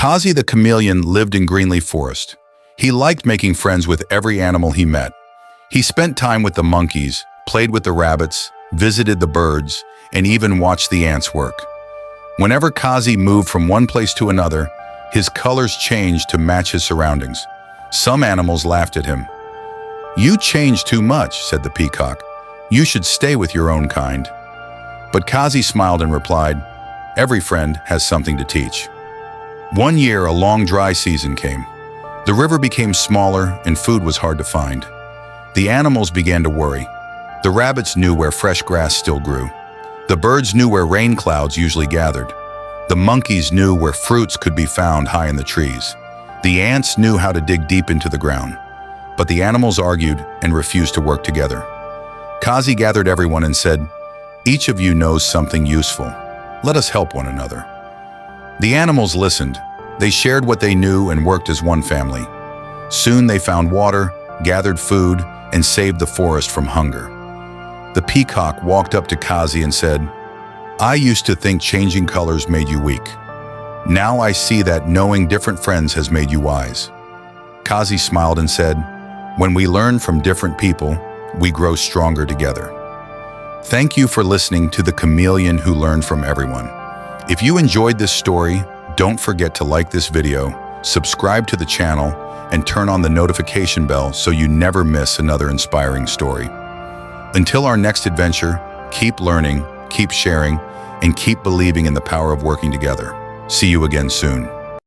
Kazi the chameleon lived in Greenleaf Forest. He liked making friends with every animal he met. He spent time with the monkeys, played with the rabbits, visited the birds, and even watched the ants work. Whenever Kazi moved from one place to another, his colors changed to match his surroundings. Some animals laughed at him. "You change too much," said the peacock. "You should stay with your own kind." But Kazi smiled and replied, "Every friend has something to teach." One year, a long dry season came. The river became smaller and food was hard to find. The animals began to worry. The rabbits knew where fresh grass still grew. The birds knew where rain clouds usually gathered. The monkeys knew where fruits could be found high in the trees. The ants knew how to dig deep into the ground. But the animals argued and refused to work together. Kazi gathered everyone and said, "Each of you knows something useful. Let us help one another." The animals listened. They shared what they knew and worked as one family. Soon they found water, gathered food, and saved the forest from hunger. The peacock walked up to Kazi and said, "I used to think changing colors made you weak. Now I see that knowing different friends has made you wise." Kazi smiled and said, "When we learn from different people, we grow stronger together." Thank you for listening to The Chameleon Who Learned from Everyone. If you enjoyed this story, don't forget to like this video, subscribe to the channel, and turn on the notification bell so you never miss another inspiring story. Until our next adventure, keep learning, keep sharing, and keep believing in the power of working together. See you again soon.